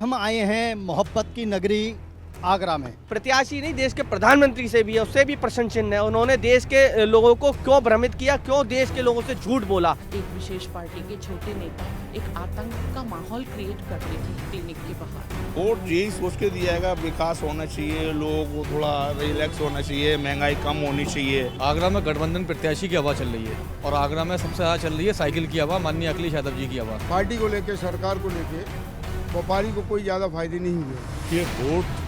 हम आए हैं मोहब्बत की नगरी आगरा में। प्रत्याशी नहीं, देश के प्रधानमंत्री से भी है, उससे भी प्रश्न चिन्ह है। उन्होंने देश के लोगों को क्यों भ्रमित किया, क्यों देश के लोगों से झूठ बोला। एक विशेष पार्टी के छोटे नेता एक आतंक का माहौल क्रिएट करते थे क्लिनिक के बाहर। वोट यही सोच के दिया जाएगा, विकास होना चाहिए, लोग को थोड़ा रिलैक्स होना चाहिए, महंगाई कम होनी चाहिए। आगरा में गठबंधन प्रत्याशी की हवा चल रही है और आगरा में सबसे ज़्यादा चल रही है साइकिल की हवा, माननीय अखिलेश यादव जी की हवा। पार्टी को लेके, सरकार को लेके व्यापारी को कोई ज़्यादा फायदे नहीं हुए। ये वोट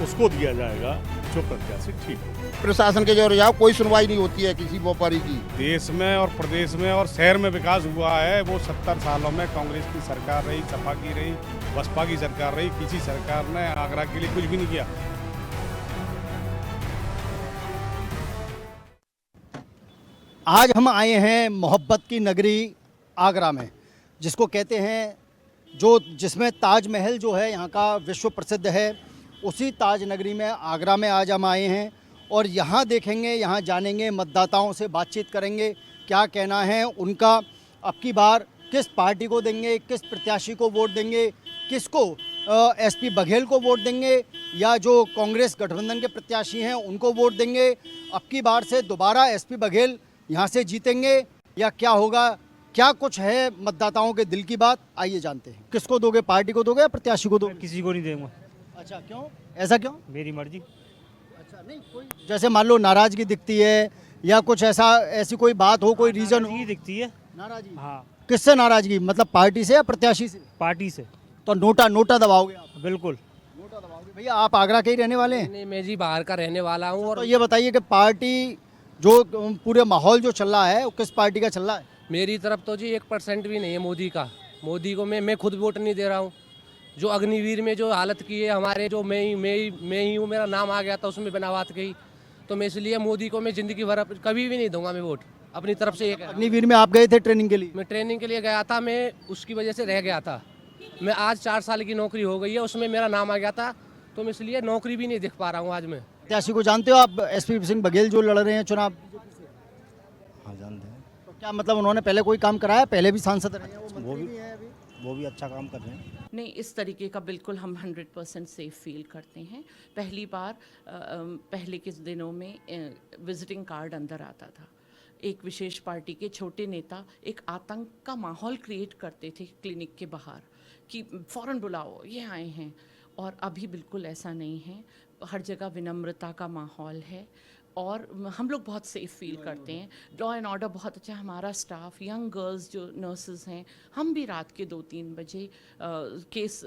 उसको दिया जाएगा जो प्रत्याशी ठीक है। प्रशासन के जो रुझाव, कोई सुनवाई नहीं होती है किसी व्यापारी की। देश में और प्रदेश में और शहर में विकास हुआ है वो 70 सालों में कांग्रेस की सरकार रही, सपा की रही, बसपा की सरकार रही, किसी सरकार ने आगरा के लिए कुछ भी नहीं किया। आज हम आए हैं मोहब्बत की नगरी आगरा में, जिसको कहते हैं जिसमें ताजमहल जो है यहाँ का विश्व प्रसिद्ध है। उसी ताज नगरी में आगरा में आज हम आए हैं और यहाँ देखेंगे, यहाँ जानेंगे, मतदाताओं से बातचीत करेंगे, क्या कहना है उनका, अब की बार किस पार्टी को देंगे, किस प्रत्याशी को वोट देंगे, किसको एसपी बघेल को वोट देंगे या जो कांग्रेस गठबंधन के प्रत्याशी हैं उनको वोट देंगे। अब की बार से दोबारा एसपी बघेल यहाँ से जीतेंगे या क्या होगा, क्या कुछ है मतदाताओं के दिल की बात, आइए जानते हैं। किसको दोगे, पार्टी को दोगे या प्रत्याशी को दोगे? किसी को नहीं देंगे। अच्छा, क्यों, ऐसा क्यों? मेरी मर्जी। अच्छा, नहीं कोई जैसे मान लो नाराजगी दिखती है या कुछ ऐसी कोई बात हो, कोई रीजन हो? दिखती है नाराजगी। हाँ। किससे नाराजगी, मतलब पार्टी से या प्रत्याशी से? पार्टी से। तो नोटा दबाओगे आप? बिल्कुल नोटा दबाओगे। भैया आप आगरा के ही रहने वाले हैं? नहीं, मैं जी बाहर का रहने वाला हूँ। और तो ये बताइए कि पार्टी जो पूरे माहौल जो चल रहा है वो किस पार्टी का चल रहा है? मेरी तरफ तो जी 1% भी नहीं है मोदी का। मोदी को मैं खुद वोट नहीं दे रहा हूँ। जो अग्निवीर में जो हालत की है हमारे, जो मैं ही हूँ, मेरा नाम आ गया था उसमें बिना बात कही, तो मैं इसलिए मोदी को मैं ज़िंदगी भर कभी भी नहीं दूंगा मैं वोट अपनी तरफ से। एक अग्निवीर में आप गए थे ट्रेनिंग के लिए? मैं ट्रेनिंग के लिए गया था, मैं उसकी वजह से रह गया था। मैं आज 4 साल की नौकरी हो गई है, उसमें मेरा नाम आ गया था, तो मैं इसलिए नौकरी भी नहीं देख पा रहा हूँ आज मैं। प्रत्याशी को जानते हो आप, एसपी सिंह बघेल जो लड़ रहे हैं चुनाव? हाँ, जानते हैं। तो क्या मतलब उन्होंने पहले कोई काम कराया? पहले भी सांसद रहे हैं, वो भी अच्छा काम कर रहे हैं। नहीं, इस तरीके का बिल्कुल हम 100% सेफ फील करते हैं। पहली बार पहले के दिनों में विजिटिंग कार्ड अंदर आता था। एक विशेष पार्टी के छोटे नेता एक आतंक का माहौल क्रिएट करते थे क्लिनिक के बाहर कि फ़ौरन बुलाओ, ये आए हैं। और अभी बिल्कुल ऐसा नहीं है, हर जगह विनम्रता का माहौल है और हम लोग बहुत सेफ़ फील करते हैं। लॉ एंड ऑर्डर बहुत अच्छा है, हमारा स्टाफ, यंग गर्ल्स जो नर्सेज हैं, हम भी रात के 2-3 बजे केस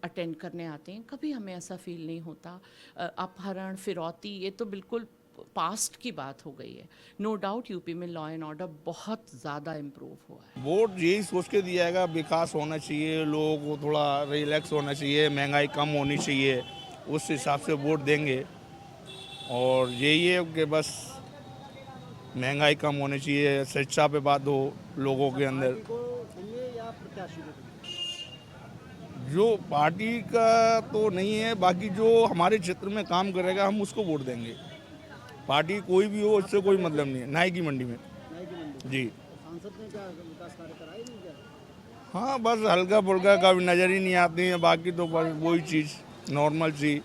अटेंड करने आते हैं। कभी हमें ऐसा फील नहीं होता। अपहरण, फिरौती, ये तो बिल्कुल पास्ट की बात हो गई है। नो डाउट यूपी में लॉ एंड ऑर्डर बहुत ज़्यादा इम्प्रूव हुआ है। वोट यही सोच के दिया जाएगा, विकास होना चाहिए, लोग को थोड़ा रिलैक्स होना चाहिए, महंगाई कम होनी चाहिए, उस हिसाब से वोट देंगे। और यही है कि बस महंगाई कम होनी चाहिए, शिक्षा पे बात हो लोगों के अंदर। जो पार्टी का तो नहीं है, बाकी जो हमारे क्षेत्र में काम करेगा हम उसको वोट देंगे। पार्टी कोई भी हो, इससे कोई मतलब नहीं है। नाई की मंडी में जी। सांसद ने क्या विकास कार्य कराए नहीं क्या? हाँ, बस हल्का फुल्का, कभी नज़र ही नहीं आती है, बाकी तो बस वही चीज़ नॉर्मल सी,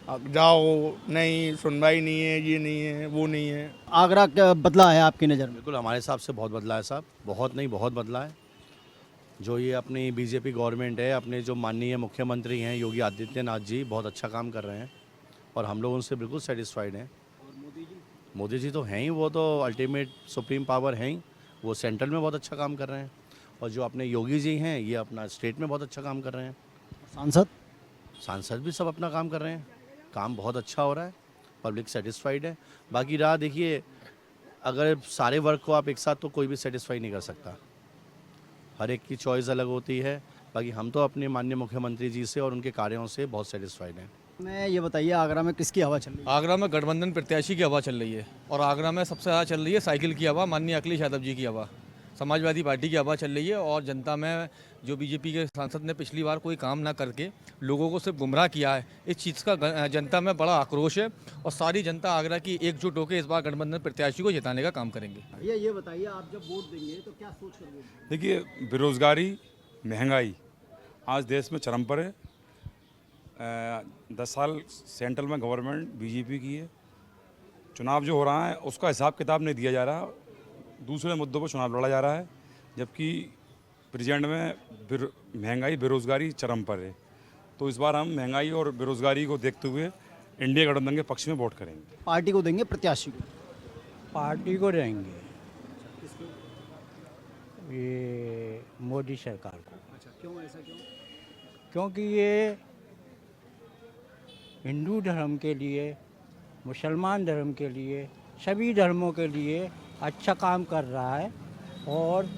जाओ नहीं, सुनवाई नहीं है, ये नहीं है, वो नहीं है। आगरा क्या बदला है आपकी नज़र में? बिल्कुल हमारे हिसाब से बहुत बदला है साहब, बहुत नहीं बहुत बदला है। जो ये अपनी बीजेपी गवर्नमेंट है, अपने जो माननीय मुख्यमंत्री हैं योगी आदित्यनाथ जी, बहुत अच्छा काम कर रहे हैं और हम लोग उनसे बिल्कुल सेटिस्फाइड हैं। मोदी जी तो हैं ही, वो तो अल्टीमेट सुप्रीम पावर हैं ही, वो सेंट्रल में बहुत अच्छा काम कर रहे हैं। और जो अपने योगी जी हैं, ये अपना स्टेट में बहुत अच्छा काम कर रहे हैं। सांसद भी सब अपना काम कर रहे हैं, काम बहुत अच्छा हो रहा है, पब्लिक सेटिस्फाइड है। बाकी रहा देखिए, अगर सारे वर्ग को आप एक साथ तो कोई भी सेटिस्फाई नहीं कर सकता, हर एक की चॉइस अलग होती है। बाकी हम तो अपने माननीय मुख्यमंत्री जी से और उनके कार्यों से बहुत सेटिस्फाइड हैं। मैं ये बताइए, आगरा में किसकी हवा चल रही है? आगरा में गठबंधन प्रत्याशी की हवा चल रही है और आगरा में सबसे ज़्यादा चल रही है साइकिल की हवा, माननीय अखिलेश यादव जी की हवा, समाजवादी पार्टी की हवा चल रही है। और जनता में जो बीजेपी के सांसद ने पिछली बार कोई काम ना करके लोगों को सिर्फ गुमराह किया है, इस चीज़ का जनता में बड़ा आक्रोश है और सारी जनता आगरा की एकजुट होकर इस बार गठबंधन प्रत्याशी को जिताने का काम करेंगे। ये बताइए, आप जब वोट देंगे तो क्या सोच कर वोट देंगे? देखिए, बेरोजगारी, महंगाई आज देश में चरम पर है। 10 साल सेंट्रल में गवर्नमेंट बीजेपी की है। चुनाव जो हो रहा है उसका हिसाब किताब नहीं दिया जा रहा, दूसरे मुद्दों पर चुनाव लड़ा जा रहा है, जबकि प्रेजेंट में महंगाई बेरोज़गारी चरम पर है। तो इस बार हम महंगाई और बेरोज़गारी को देखते हुए इंडिया गठबंधन के पक्ष में वोट करेंगे। पार्टी को देंगे, प्रत्याशी को? पार्टी को देंगे, ये मोदी सरकार को। अच्छा, क्यों, ऐसा क्यों? क्योंकि ये हिंदू धर्म के लिए, मुसलमान धर्म के लिए, सभी धर्मों के लिए अच्छा काम कर रहा है। और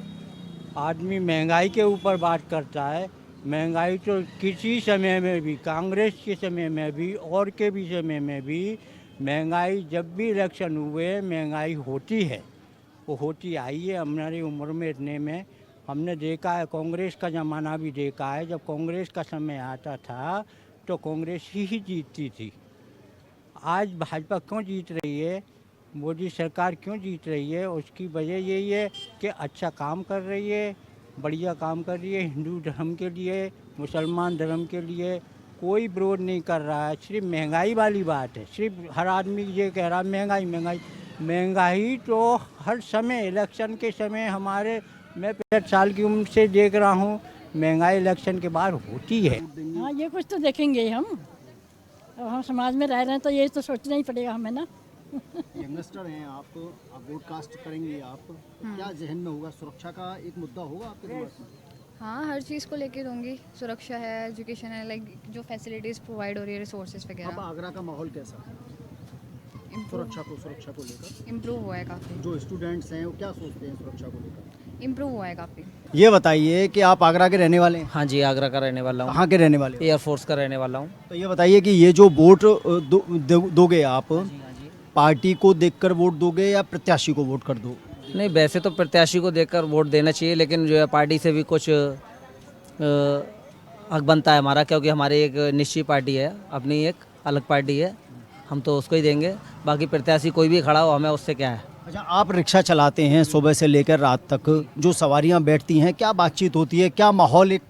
आदमी महंगाई के ऊपर बात करता है, महंगाई तो किसी समय में भी, कांग्रेस के समय में भी और के भी समय में भी, महंगाई जब भी इलेक्शन हुए महंगाई होती है, वो होती आई है। हमारी उम्र में इतने में हमने देखा है, कांग्रेस का ज़माना भी देखा है। जब कांग्रेस का समय आता था तो कांग्रेस ही जीतती थी। आज भाजपा क्यों जीत रही है, मोदी सरकार क्यों जीत रही है, उसकी वजह यही है कि अच्छा काम कर रही है, बढ़िया काम कर रही है। हिंदू धर्म के लिए, मुसलमान धर्म के लिए कोई विरोध नहीं कर रहा है। सिर्फ महंगाई वाली बात है, सिर्फ हर आदमी ये कह रहा है महंगाई महंगाई महंगाई। तो हर समय इलेक्शन के समय हमारे, मैं 65 साल की उम्र से देख रहा हूँ, महंगाई इलेक्शन के बाद होती है। हाँ, ये कुछ तो देखेंगे हम। अब हम समाज में रह रहे हैं तो ये तो सोचना ही पड़ेगा हमें ना। यंगस्टर हैं आप वोट कास्ट करेंगे आप, तो क्या जहन में होगा? सुरक्षा का एक मुद्दा होगा आपके दिमाग में? हाँ, हर चीज़ को लेके दूंगी। सुरक्षा है, एजुकेशन है, लाइक जो फैसिलिटीज़ प्रोवाइड हो रही है, रिसोर्सेज अब वगैरह। आगरा का माहौल कैसा है सुरक्षा को लेकर? इम्प्रूव हुआ है काफ़ी। जो स्टूडेंट्स हैं वो क्या सोचते हैं सुरक्षा को लेकर? इम्प्रूव हुआ है काफ़ी। ये बताइए कि आप आगरा के रहने वाले हैं? हाँ जी, आगरा का रहने वाला हूँ। कहाँ के रहने वाले हो? एयरफोर्स का रहने वाला हूँ। तो ये बताइए कि ये जो वोट दोगे आप, पार्टी को देखकर वोट दोगे या प्रत्याशी को वोट कर दो? नहीं, वैसे तो प्रत्याशी को देखकर वोट देना चाहिए, लेकिन जो है पार्टी से भी कुछ हक बनता है हमारा, क्योंकि हमारी एक निश्चित पार्टी है, अपनी एक अलग पार्टी है, हम तो उसको ही देंगे। बाकी प्रत्याशी कोई भी खड़ा हो, हमें उससे क्या है। अच्छा, आप रिक्शा चलाते हैं सुबह से लेकर रात तक, जो सवारियां बैठती हैं, क्या बातचीत होती है, क्या माहौल एक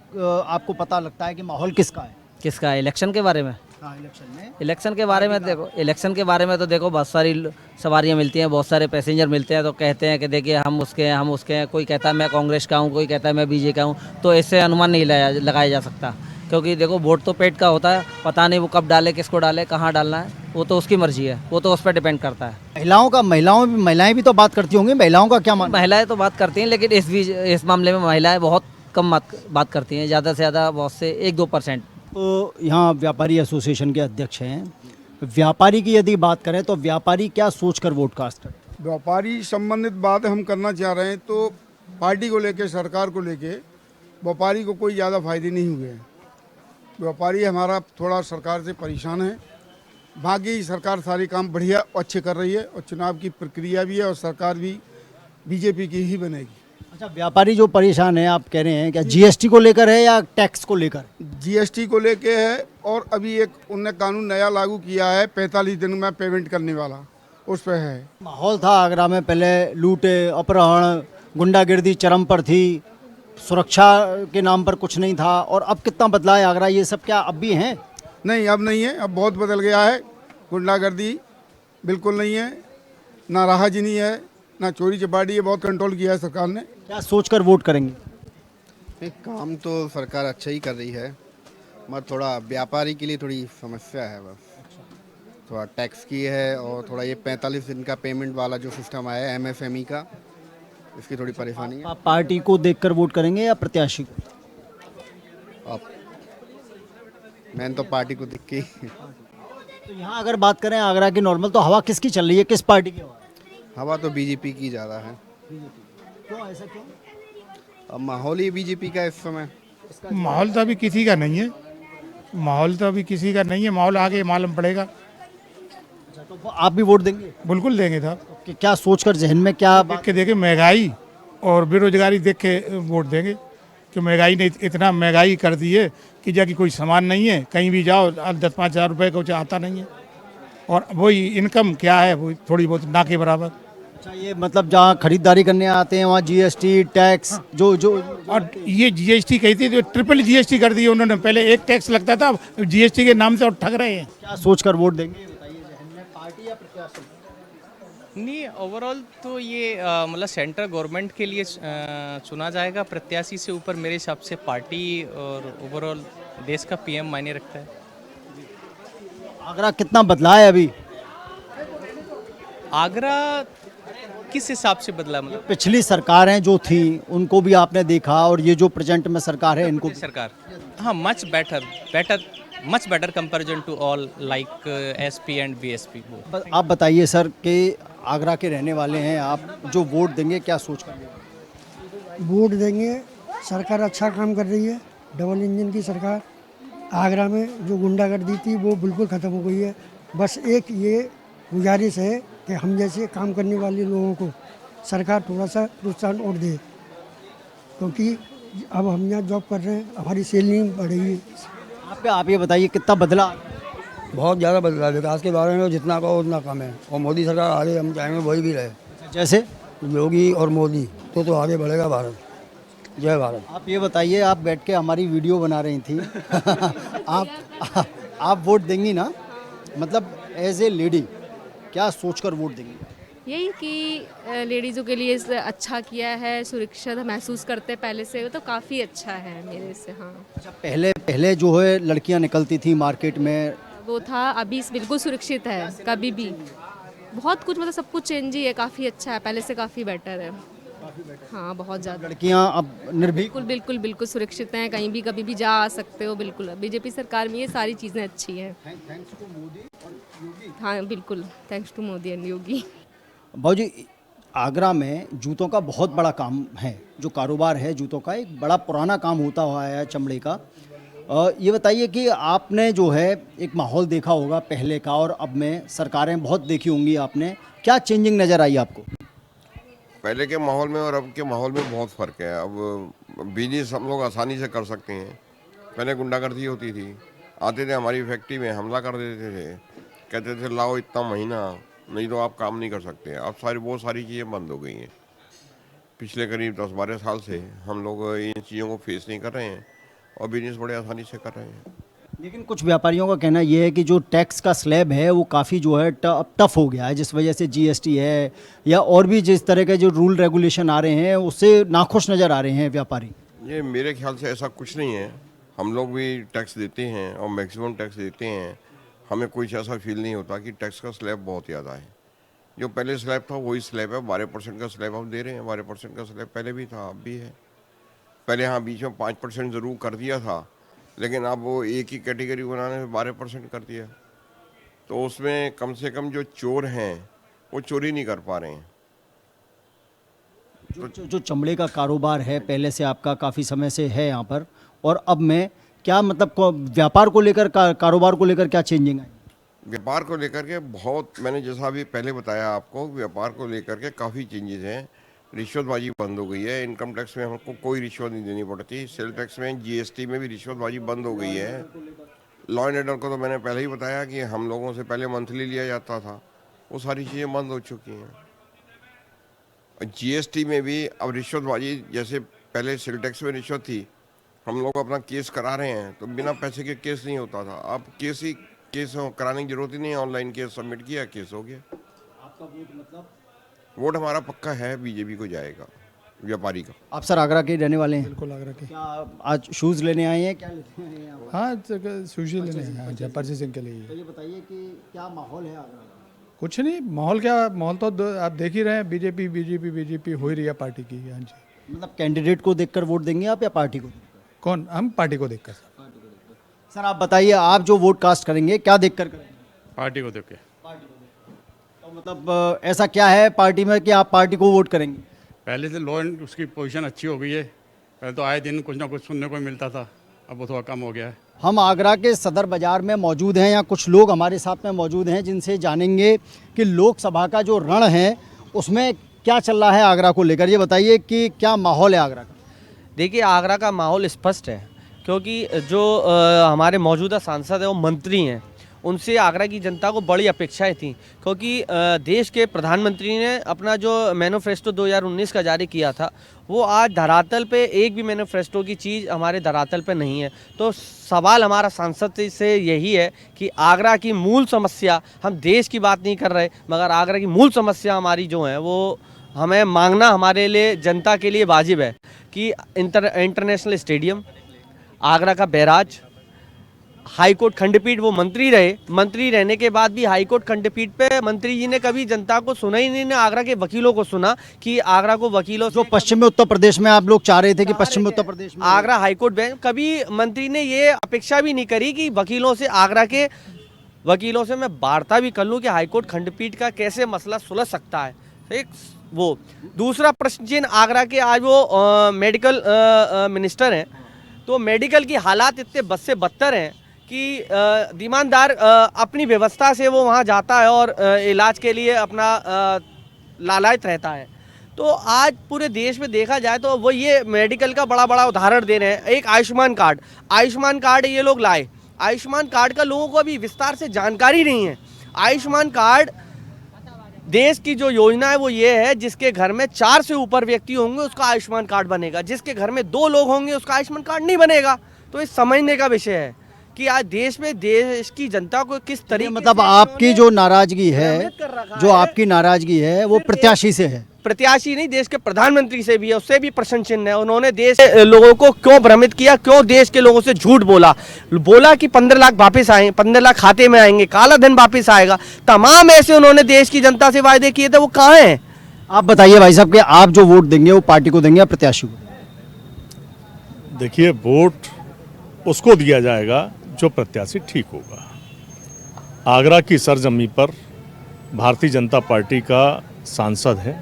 आपको पता लगता है कि माहौल किसका है? किसका है? इलेक्शन के बारे में? हाँ, इलेक्शन में। इलेक्शन के बारे में देखो, इलेक्शन के बारे में तो देखो बहुत सारी सवारियां मिलती हैं, बहुत सारे पैसेंजर मिलते हैं, तो कहते हैं कि देखिए हम उसके हैं, हम उसके हैं। कोई कहता है मैं कांग्रेस का हूँ, कोई कहता है मैं बीजेपी का हूँ। तो इससे अनुमान नहीं लगाया जा सकता, क्योंकि देखो वोट तो पेट का होता है, पता नहीं वो कब डाले, किसको डाले, कहाँ डालना है, वो तो उसकी मर्जी है, वो तो उस पर डिपेंड करता है। महिलाएं भी तो बात करती होंगी, महिलाओं का क्या मानना? महिलाएं तो बात करती हैं, लेकिन इस मामले में महिलाएं बहुत कम बात करती हैं, ज़्यादा से ज़्यादा बहुत से 1-2%। तो यहाँ व्यापारी एसोसिएशन के अध्यक्ष हैं, व्यापारी की यदि बात करें तो व्यापारी क्या सोचकर वोट कास्ट करें? व्यापारी संबंधित बात हम करना चाह रहे हैं, तो पार्टी को लेके, सरकार को लेके व्यापारी को कोई ज़्यादा फायदे नहीं हुए हैं। व्यापारी हमारा थोड़ा सरकार से परेशान है, बाकी सरकार सारे काम बढ़िया अच्छे कर रही है, और चुनाव की प्रक्रिया भी है, और सरकार भी बीजेपी की ही बनेगी। अच्छा, व्यापारी जो परेशान है, आप कह रहे हैं क्या जीएसटी को लेकर है या टैक्स को लेकर? जीएसटी को लेके है, और अभी एक उनने कानून नया लागू किया है 45 दिन में पेमेंट करने वाला, उस पर है। माहौल था आगरा में पहले लूटे, अपहरण, गुंडागिर्दी चरम पर थी, सुरक्षा के नाम पर कुछ नहीं था, और अब कितना बदला है आगरा? ये सब क्या अब भी हैं? नहीं, अब नहीं है, अब बहुत बदल गया है। गुंडागर्दी बिल्कुल नहीं है, ना राहगीरी है, ना चोरी चपाटी है, बहुत कंट्रोल किया है सरकार ने। क्या सोचकर वोट करेंगे? एक काम तो सरकार अच्छा ही कर रही है, मगर थोड़ा व्यापारी के लिए थोड़ी समस्या है, बस थोड़ा टैक्स की है, और थोड़ा ये 45 दिन का पेमेंट वाला जो सिस्टम आया है एमएसएमई का, इसकी थोड़ी परेशानी है। आप पार्टी को देखकर वोट करेंगे या प्रत्याशी को? अब मैंने तो पार्टी को देख के तो यहाँ अगर बात करें आगरा की नॉर्मल, तो हवा किसकी चल रही है, किस पार्टी की हवा तो बीजेपी की ज़्यादा है। क्यों, ऐसा क्यों? अब माहौल ही बीजेपी का इस समय। माहौल तो अभी किसी का नहीं है, माहौल तो अभी किसी का नहीं है, माहौल आगे मालूम पड़ेगा। अच्छा, तो आप भी वोट देंगे? बिल्कुल देंगे साहब। तो क्या सोचकर जहन में क्या देख के देखे, महंगाई और बेरोजगारी देख के वोट देंगे, कि महंगाई ने इतना महंगाई कर दी है कि जाकि कोई सामान नहीं है, कहीं भी जाओ 10-5 हज़ार रुपये कुछ आता नहीं है, और वही इनकम क्या है, वो थोड़ी बहुत ना के बराबर। अच्छा, ये मतलब जहाँ खरीदारी करने आते हैं वहाँ जीएसटी टैक्स जो जो और ये जीएसटी कही थी तो ट्रिपल जीएसटी कर दी उन्होंने। पहले एक टैक्स लगता था, जीएसटी के नाम से और ठग रहे हैं। क्या सोचकर वोट देंगे ये बताइए, जहन में पार्टी या प्रत्याशी? नहीं, ओवरऑल तो ये मतलब सेंट्रल गवर्नमेंट के लिए चुना जाएगा। प्रत्याशी से ऊपर मेरे हिसाब से पार्टी और ओवरऑल देश का पीएम मायने रखता है। आगरा कितना बदला है अभी? आगरा किस हिसाब से बदला? मतलब पिछली सरकारें जो थी उनको भी आपने देखा और ये जो प्रेजेंट में सरकार है इनको भी। सरकार, हाँ, much better comparison to all like SP and BSP. आप बताइए सर कि आगरा के रहने वाले हैं आप, जो वोट देंगे क्या सोच कर वोट देंगे? सरकार अच्छा काम कर रही है, डबल इंजन की सरकार। आगरा में जो गुंडागर्दी थी वो बिल्कुल ख़त्म हो गई है। बस एक ये गुजारिश है कि हम जैसे काम करने वाले लोगों को सरकार थोड़ा सा प्रोत्साहन और दे, क्योंकि अब हम यहाँ जॉब कर रहे हैं, हमारी सैलरी बढ़ रही है। आप ये बताइए कितना बदला? बहुत ज़्यादा बदला है। विकास के बारे में जितना कहो उतना कम है, और मोदी सरकार आगे हम चाहेंगे वही भी रहे। जैसे योगी और मोदी तो आगे बढ़ेगा भारत। जय भारत। आप ये बताइए, आप बैठ के हमारी वीडियो बना रही थी आप वोट देंगी ना? मतलब एज ए लेडी क्या सोचकर वोट देंगी? यही कि लेडीज़ों के लिए अच्छा किया है, सुरक्षित महसूस करते पहले से, वो तो काफ़ी अच्छा है मेरे से। हाँ, अच्छा, पहले जो है लड़कियां निकलती थी मार्केट में, वो था, अभी बिल्कुल सुरक्षित है। कभी भी बहुत कुछ, मतलब सब कुछ चेंज ही है, काफ़ी अच्छा है, पहले से काफ़ी बेटर है। हाँ, बहुत ज़्यादा। लड़कियां अब निर्भीक, बिल्कुल बिल्कुल बिल्कुल सुरक्षित हैं, कहीं भी कभी भी जा आ सकते हो। बिल्कुल बीजेपी सरकार में ये सारी चीज़ें अच्छी हैं। हाँ बिल्कुल, थैंक्स टू मोदी एंड योगी। भाजी, आगरा में जूतों का बहुत बड़ा काम है, जो कारोबार है जूतों का, एक बड़ा पुराना काम होता हुआ है चमड़े का। ये बताइए कि आपने जो है एक माहौल देखा होगा पहले का और अब में, सरकारें बहुत देखी होंगी आपने, क्या चेंजिंग नज़र आई आपको? पहले के माहौल में और अब के माहौल में बहुत फ़र्क है। अब बिजनेस हम लोग आसानी से कर सकते हैं। पहले गुंडागर्दी होती थी, आते थे हमारी फैक्ट्री में हमला कर देते थे, कहते थे लाओ इतना महीना, नहीं तो आप काम नहीं कर सकते। अब बहुत सारी चीज़ें बंद हो गई हैं। पिछले करीब 10-12 साल से हम लोग इन चीज़ों को फेस नहीं कर रहे हैं और बिजनेस बड़े आसानी से कर रहे हैं। लेकिन कुछ व्यापारियों का कहना यह है कि जो टैक्स का स्लैब है वो काफ़ी जो है टफ हो गया है, जिस वजह से जीएसटी है या और भी जिस तरह के जो रूल रेगुलेशन आ रहे हैं उससे नाखुश नज़र आ रहे हैं व्यापारी। ये मेरे ख्याल से ऐसा कुछ नहीं है। हम लोग भी टैक्स देते हैं और मैक्सिमम टैक्स देते हैं। हमें कुछ ऐसा फील नहीं होता कि टैक्स का स्लैब बहुत ज़्यादा है। जो पहले स्लैब था वही स्लैब है, 12% का स्लैब हम दे रहे हैं। 12% का स्लैब पहले भी था, अब भी है। पहले हाँ बीच में 5% ज़रूर कर दिया था, लेकिन अब वो एक ही कैटेगरी बनाने में 12% कर दिया, तो उसमें कम से कम जो चोर हैं वो चोरी नहीं कर पा रहे हैं। जो चमड़े का कारोबार है पहले से आपका काफ़ी समय से है यहाँ पर, और अब में क्या मतलब व्यापार को लेकर कारोबार को लेकर क्या चेंजिंग है? व्यापार को लेकर के बहुत, मैंने जैसा अभी पहले बताया आपको, व्यापार को लेकर के काफ़ी चेंजेस हैं। रिश्वतबाजी बंद हो गई है। इनकम टैक्स में हमको कोई रिश्वत नहीं देनी पड़ती। सेल टैक्स में, जीएसटी में भी रिश्वतबाजी बंद हो गई है। लॉ एंड ऑर्डर को तो मैंने पहले ही बताया कि हम लोगों से पहले मंथली लिया जाता था, वो सारी चीज़ें बंद हो चुकी हैं। जीएसटी में भी अब रिश्वतबाजी, जैसे पहले सेल टैक्स में रिश्वत थी, हम लोग अपना केस करा रहे हैं तो बिना पैसे के केस नहीं होता था। अब केस कराने की जरूरत ही नहीं है, ऑनलाइन केस सबमिट किया, केस हो गया। आपका वोट मतलब? वोट हमारा पक्का है, बीजेपी को जाएगा, व्यापारी का। आप सर आगरा के रहने वाले हैं? बिल्कुल आगरा के। क्या आज शूज़ लेने आए हैं, क्या लेने आए हैं? हाँ, शूज़ लेने आए हैं परचेसिंग के लिए। तो ये बताइए कि क्या माहौल है आगरा का? कुछ नहीं, माहौल क्या, माहौल तो आप देख ही रहे हैं, बीजेपी हो ही रही है पार्टी की। हाँ जी। मतलब कैंडिडेट को देखकर वोट देंगे आप या पार्टी को? कौन? हम पार्टी को देखकर। सर आप बताइए, आप जो वोट कास्ट करेंगे क्या देखकर करेंगे? पार्टी को देख के। तो मतलब ऐसा क्या है पार्टी में कि आप पार्टी को वोट करेंगे? पहले से लॉ एंड उसकी पोजीशन अच्छी हो गई है। पहले तो आए दिन कुछ ना कुछ सुनने को मिलता था, अब वो थोड़ा कम हो गया है। हम आगरा के सदर बाज़ार में मौजूद हैं, यहाँ कुछ लोग हमारे साथ में मौजूद हैं जिनसे जानेंगे कि लोकसभा का जो रण है उसमें क्या चल रहा है आगरा को लेकर। ये बताइए कि क्या माहौल है आगरा का? देखिए, आगरा का माहौल स्पष्ट है, क्योंकि जो हमारे मौजूदा सांसद हैं वो मंत्री हैं, उनसे आगरा की जनता को बड़ी अपेक्षाएं थी, क्योंकि देश के प्रधानमंत्री ने अपना जो मैनिफेस्टो 2019 का जारी किया था, वो आज धरातल पे एक भी मैनिफेस्टो की चीज़ हमारे धरातल पे नहीं है। तो सवाल हमारा सांसद से यही है कि आगरा की मूल समस्या, हम देश की बात नहीं कर रहे, मगर आगरा की मूल समस्या हमारी जो है वो हमें मांगना हमारे लिए, जनता के लिए वाजिब है कि इंटरनेशनल स्टेडियम, आगरा का बैराज, हाईकोर्ट खंडपीठ। वो मंत्री रहे, मंत्री रहने के बाद भी हाईकोर्ट खंडपीठ पे मंत्री जी ने कभी जनता को सुना ही नहीं, ने आगरा के वकीलों को सुना कि आगरा को वकीलों जो पश्चिमी उत्तर प्रदेश में आप लोग चाह रहे थे कि पश्चिमी उत्तर प्रदेश में आगरा हाईकोर्ट बेंच, कभी मंत्री ने ये अपेक्षा भी नहीं करी कि वकीलों से, आगरा के वकीलों से मैं वार्ता भी कर लूँ कि हाईकोर्ट खंडपीठ का कैसे मसला सुलझ सकता है। एक वो दूसरा प्रश्न चिन्ह, आगरा के आज वो मेडिकल मिनिस्टर हैं, तो मेडिकल की हालात इतने बद से बदतर हैं कि दीमानदार अपनी व्यवस्था से वो वहाँ जाता है और इलाज के लिए अपना लालायित रहता है। तो आज पूरे देश में देखा जाए तो वो ये मेडिकल का बड़ा बड़ा उदाहरण दे रहे हैं। एक आयुष्मान कार्ड ये लोग लाए, आयुष्मान कार्ड का लोगों को अभी विस्तार से जानकारी नहीं है। आयुष्मान कार्ड देश की जो योजना है वो ये है, जिसके घर में 4 से ऊपर व्यक्ति होंगे उसका आयुष्मान कार्ड बनेगा, जिसके घर में 2 लोग होंगे उसका आयुष्मान कार्ड नहीं बनेगा। तो ये समझने का विषय है कि आज देश में देश की जनता को किस तरीके, मतलब आपकी जो नाराजगी है, जो आपकी नाराजगी है वो प्रत्याशी से है, प्रत्याशी नहीं, देश के प्रधानमंत्री से भी है, उससे भी प्रश्न चिन्ह है। उन्होंने देश के लोगों को क्यों भ्रमित किया, क्यों देश के लोगों से झूठ बोला कि 15 लाख वापस आए, 15 लाख खाते में आएंगे, काला धन वापस आएगा, तमाम ऐसे उन्होंने देश की जनता से वायदे किए थे, वो कहाँ हैं? आप बताइए भाई साहब कि आप जो वोट देंगे वो पार्टी को देंगे या प्रत्याशी को? देखिए, वोट उसको दिया जाएगा जो प्रत्याशी ठीक होगा। आगरा की सरजमी पर भारतीय जनता पार्टी का सांसद है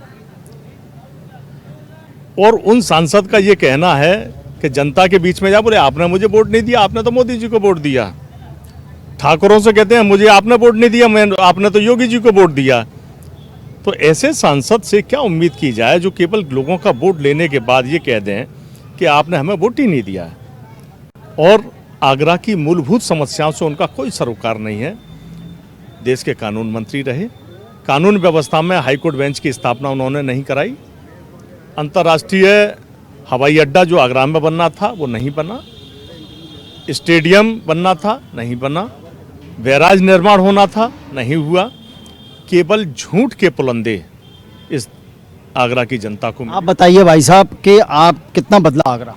और उन सांसद का ये कहना है कि जनता के बीच में जा बोले आपने मुझे वोट नहीं दिया, आपने तो मोदी जी को वोट दिया। ठाकुरों से कहते हैं मुझे आपने वोट नहीं दिया, आपने तो योगी जी को वोट दिया। तो ऐसे सांसद से क्या उम्मीद की जाए जो केवल लोगों का वोट लेने के बाद ये कह दें कि आपने हमें वोट ही नहीं दिया। और आगरा की मूलभूत समस्याओं से उनका कोई सरोकार नहीं है। देश के कानून मंत्री रहे, कानून व्यवस्था में हाईकोर्ट बेंच की स्थापना उन्होंने नहीं कराई। अंतर्राष्ट्रीय हवाई अड्डा जो आगरा में बनना था वो नहीं बना, स्टेडियम बनना था नहीं बना, बैराज निर्माण होना था नहीं हुआ। केवल झूठ के पुलंदे इस आगरा की जनता को। आप बताइए भाई साहब कि आप कितना बदला आगरा?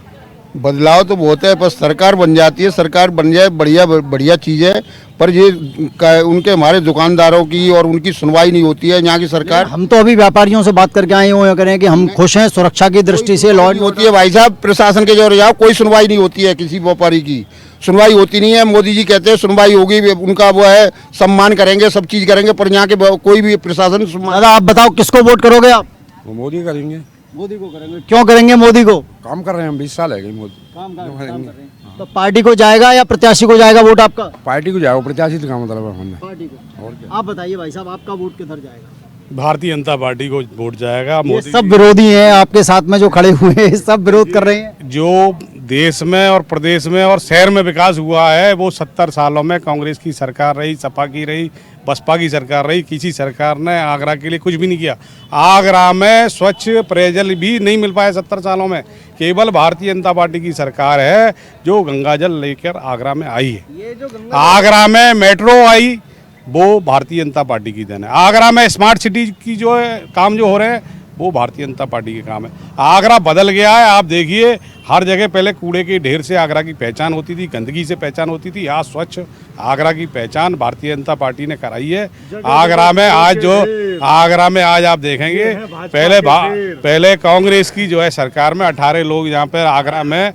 बदलाव तो बहुत है, बस सरकार बन जाती है, सरकार बन जाए बढ़िया बढ़िया चीज़ है, पर ये उनके हमारे दुकानदारों की और उनकी सुनवाई नहीं होती है यहाँ की सरकार। हम तो अभी व्यापारियों से बात करके आए हुए करें कि हम खुश हैं, सुरक्षा की दृष्टि से लॉ होती है भाई साहब, प्रशासन के जो जाओ कोई सुनवाई नहीं होती है, किसी व्यापारी की सुनवाई होती नहीं है। मोदी जी कहते हैं सुनवाई होगी, उनका वो है सम्मान करेंगे, सब चीज़ करेंगे, पर यहाँ के कोई भी प्रशासन। दादा आप बताओ किसको वोट करोगे आप? मोदी करेंगे। मोदी को करेंगे? क्यों करेंगे मोदी को? काम कर रहे हैं, 20 साल है मोदी काम कर रहे हैं। तो पार्टी को जाएगा या प्रत्याशी को जाएगा वोट आपका? पार्टी को जाएगा, प्रत्याशी तो काम मतलब है पार्टी को। और क्या? आप बताइए भाई साहब आपका वोट किधर जाएगा? भारतीय जनता पार्टी को वोट जाएगा। ये सब विरोधी हैं आपके साथ में जो खड़े हुए हैं, सब विरोध कर रहे हैं। जो देश में और प्रदेश में और शहर में विकास हुआ है वो 70 सालों में कांग्रेस की सरकार रही, सपा की रही, बसपा की सरकार रही, किसी सरकार ने आगरा के लिए कुछ भी नहीं किया। आगरा में स्वच्छ पेयजल भी नहीं मिल पाया 70 सालों में। केवल भारतीय जनता पार्टी की सरकार है जो गंगा जल लेकर आगरा में आई है। आगरा में मेट्रो आई वो भारतीय जनता पार्टी की देन है। आगरा में स्मार्ट सिटी की जो है काम जो हो रहे हैं वो भारतीय जनता पार्टी के काम है। आगरा बदल गया है, आप देखिए हर जगह पहले कूड़े के ढेर से आगरा की पहचान होती थी, गंदगी से पहचान होती थी। आज स्वच्छ आगरा की पहचान भारतीय जनता पार्टी ने कराई है। आगरा में आज आप देखेंगे पहले कांग्रेस की जो है सरकार में 18 लोग यहाँ पर आगरा में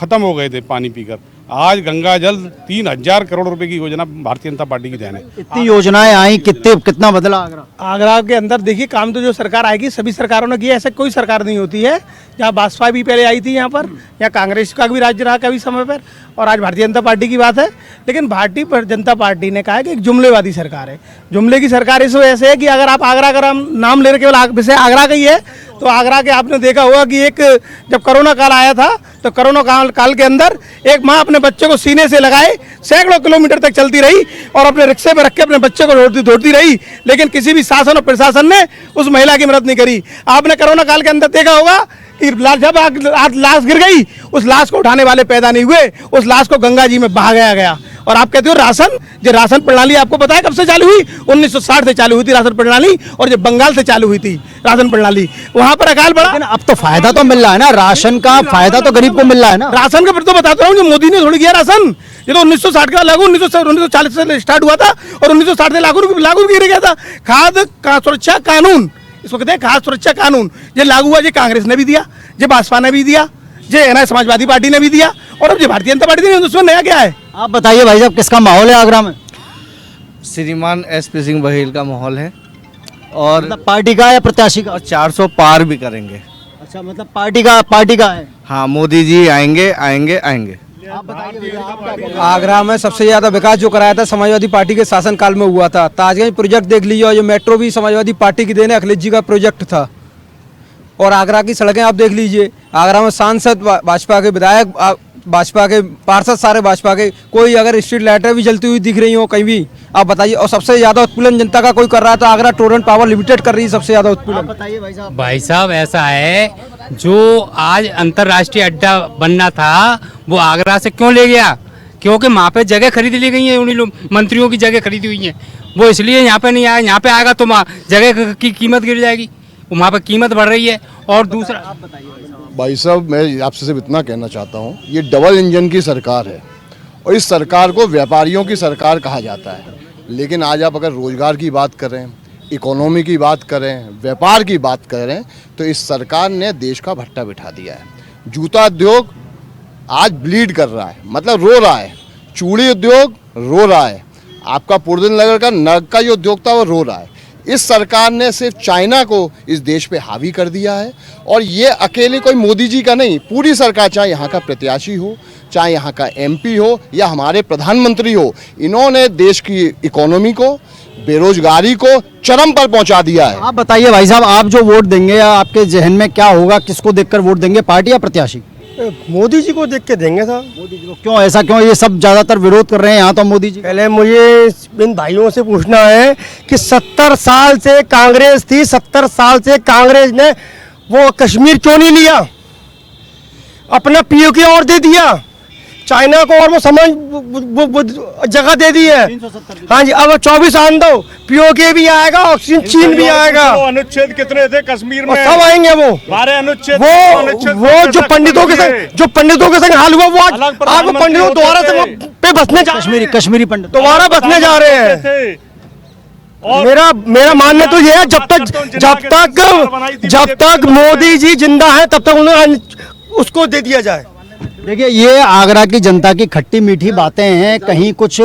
ख़त्म हो गए थे पानी पीकर। आज गंगा जल 3000 करोड़ रुपए की योजना भारतीय जनता पार्टी की देन है। इतनी योजनाएं आई, कितना बदला आगरा? आगरा के अंदर देखिए काम तो जो सरकार आएगी सभी सरकारों ने किया, ऐसा कोई सरकार नहीं होती है। जहाँ भाजपा भी पहले आई थी यहाँ पर, या कांग्रेस का भी राज्य रहा कभी समय पर, और आज भारतीय जनता पार्टी की बात है। लेकिन भारतीय जनता पार्टी ने कहा है कि एक जुमलेवादी सरकार है। जुमले की सरकार इस वजह से है कि अगर आप आगरा का नाम ले रहे केवल विषय आगरा का ही है तो आगरा के आपने देखा होगा कि एक जब कोरोना काल आया था तो कोरोना काल के अंदर एक माँ अपने बच्चे को सीने से लगाए सैकड़ों किलोमीटर तक चलती रही और अपने रिक्शे पर रख के अपने बच्चे को दौड़ती रही, लेकिन किसी भी शासन और प्रशासन ने उस महिला की मदद नहीं करी। आपने कोरोना काल के अंदर देखा होगा कि जब लाश गिर गई उस लाश को उठाने वाले पैदा नहीं हुए, उस लाश को गंगा जी में बहा गया। और आप कहते हो राशन प्रणाली आपको पता है कब से चालू हुई? 1960 से चालू हुई थी राशन प्रणाली, और जब बंगाल से चालू हुई थी राशन प्रणाली, वहां पर अकाल पड़ा। अब तो फायदा तो मिल रहा है ना, राशन का फायदा तो गरीब को मिल रहा है ना। राशन का फिर तो बताता हूँ, मोदी ने थोड़ी किया राशन, ये तो 1960 का लागू 1940 से स्टार्ट हुआ था और 1960 से लागू किया गया था। खाद्य सुरक्षा कानून, इसको कहते हैं खाद्य सुरक्षा कानून, ये लागू हुआ, ये कांग्रेस ने भी दिया, ये भाजपा ने भी दिया, ये समाजवादी पार्टी ने भी दिया, और अब ये भारतीय जनता पार्टी ने, उसमें नया क्या है? आप बताइए भाई साहब, किसका माहौल है आगरा में? श्रीमान एसपी सिंह बघेल का माहौल है, और मतलब पार्टी का या प्रत्याशी का? 400 पार भी करेंगे। अच्छा, मतलब पार्टी का है। हाँ, मोदी जी आएंगे आएंगे आएंगे। आगरा में सबसे ज्यादा विकास जो कराया था समाजवादी पार्टी के शासनकाल में हुआ था। ताजगंज प्रोजेक्ट देख लीजिए, और जो मेट्रो भी समाजवादी पार्टी की देने अखिलेश जी का प्रोजेक्ट था। और आगरा की सड़कें आप देख लीजिए, आगरा में सांसद भाजपा के, विधायक भाजपा के, पार्षद सारे भाजपा के, कोई अगर स्ट्रीट लाइटें भी जलती हुई दिख रही हो कहीं भी, आप बताइए। और सबसे ज्यादा उत्पीड़न जनता का कोई कर रहा था, आगरा टोरेंट पावर लिमिटेड कर रही है सबसे ज्यादा उत्पीड़न। बताइए भाई साहब। भाई साहब ऐसा है, जो आज अंतर्राष्ट्रीय अड्डा बनना था वो आगरा से क्यों ले गया? क्योंकि वहाँ पे जगह खरीद ली गई है, उन्हीं लोग मंत्रियों की जगह खरीदी हुई है, वो इसलिए यहाँ पे नहीं आया। यहाँ पे आएगा तो जगह की कीमत गिर जाएगी, वहाँ पे कीमत बढ़ रही है। और दूसरा भाई साहब, मैं आपसे सिर्फ इतना कहना चाहता हूँ, ये डबल इंजन की सरकार है और इस सरकार को व्यापारियों की सरकार कहा जाता है। लेकिन आज आप अगर रोजगार की बात करें, इकोनॉमी की बात करें, व्यापार की बात करें, तो इस सरकार ने देश का भट्टा बिठा दिया है। जूता उद्योग आज ब्लीड कर रहा है, मतलब रो रहा है। चूड़ी उद्योग रो रहा है। आपका पुरदिन नगर का नग का जो उद्योग था वो रो रहा है। इस सरकार ने सिर्फ चाइना को इस देश पे हावी कर दिया है, और ये अकेले कोई मोदी जी का नहीं, पूरी सरकार, चाहे यहाँ का प्रत्याशी हो, चाहे यहाँ का एमपी हो या हमारे प्रधानमंत्री हो, इन्होंने देश की इकोनॉमी को, बेरोजगारी को चरम पर पहुंचा दिया है। आप बताइए भाई साहब, आप जो वोट देंगे, आपके जहन में क्या होगा? किसको देखकर वोट देंगे, पार्टी या प्रत्याशी? मोदी जी को देख के देंगे था। मोदी जी को क्यों? ऐसा क्यों? ये सब ज्यादातर विरोध कर रहे हैं यहाँ तो मोदी जी। पहले मुझे इन भाइयों से पूछना है कि 70 साल से कांग्रेस थी, 70 साल से कांग्रेस ने वो कश्मीर क्यों नहीं लिया? अपना पीओके और दे दिया चाइना को, और वो जगह दे दी है। हाँ जी, अब 24 आन दो, पीओके भी आएगा, ऑक्सीजन चीन भी आएगा। अनुच्छेद कितने थे कश्मीर में? सब आएंगे वो 12 अनुच्छेद। वो जो पंडितों के संग हाल हुआ, वो आज वो पंडितों दोबारा से पे बसने जा, कश्मीरी पंडित दोबारा बसने जा रहे हैं। मेरा मानना तो ये है, जब तक मोदी जी जिंदा है तब तक उन्हें उसको दे दिया जाए। देखिए, ये आगरा की जनता की खट्टी मीठी बातें हैं। कहीं कुछ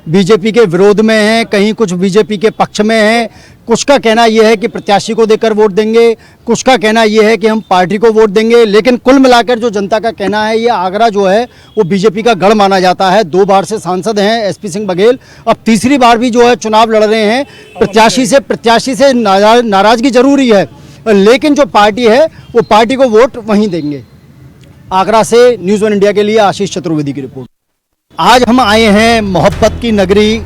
बीजेपी के विरोध में हैं, कहीं कुछ बीजेपी के पक्ष में हैं। कुछ का कहना यह है कि प्रत्याशी को देकर वोट देंगे, कुछ का कहना यह है कि हम पार्टी को वोट देंगे। लेकिन कुल मिलाकर जो जनता का कहना है, ये आगरा जो है वो बीजेपी का गढ़ माना जाता है। 2 बार से सांसद हैं एसपी सिंह बघेल, अब तीसरी बार भी जो है चुनाव लड़ रहे हैं। प्रत्याशी से नाराजगी जरूरी है, लेकिन जो पार्टी है वो पार्टी को वोट वहीं देंगे। आगरा से न्यूज़ 1 इंडिया के लिए आशीष चतुर्वेदी की रिपोर्ट। आज हम आए हैं मोहब्बत की नगरी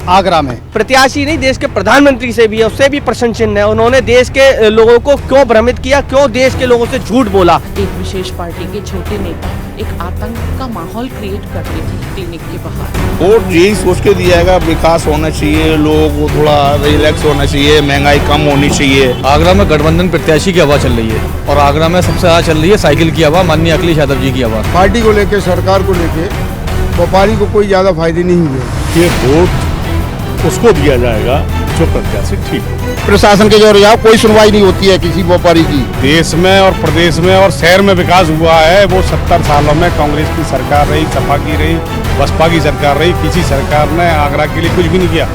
आगरा में। प्रत्याशी नहीं, देश के प्रधानमंत्री से भी है, उससे भी प्रश्न चिन्ह है। उन्होंने देश के लोगों को क्यों भ्रमित किया, क्यों देश के लोगों से झूठ बोला? एक विशेष पार्टी के छोटे नेता एक आतंक का माहौल क्रिएट करते थे क्लिनिक के बाहर। वोट यही सोच के दिया जाएगा, विकास होना चाहिए, लोगों को थोड़ा रिलैक्स होना चाहिए, महंगाई कम होनी चाहिए। आगरा में गठबंधन प्रत्याशी की हवा चल रही है, और आगरा में सबसे ज़्यादा चल रही है साइकिल की हवा, माननीय अखिलेश यादव जी की हवा। पार्टी को लेके, सरकार को लेके व्यापारी को कोई ज़्यादा फायदे नहीं हुए। ये वोट उसको दिया जाएगा जो प्रत्याशी ठीक हो। प्रशासन के जो यहाँ कोई सुनवाई नहीं होती है किसी व्यापारी की। देश में और प्रदेश में और शहर में विकास हुआ है, वो 70 सालों में कांग्रेस की सरकार रही, सपा की रही, बसपा की सरकार रही, किसी सरकार ने आगरा के लिए कुछ भी नहीं किया।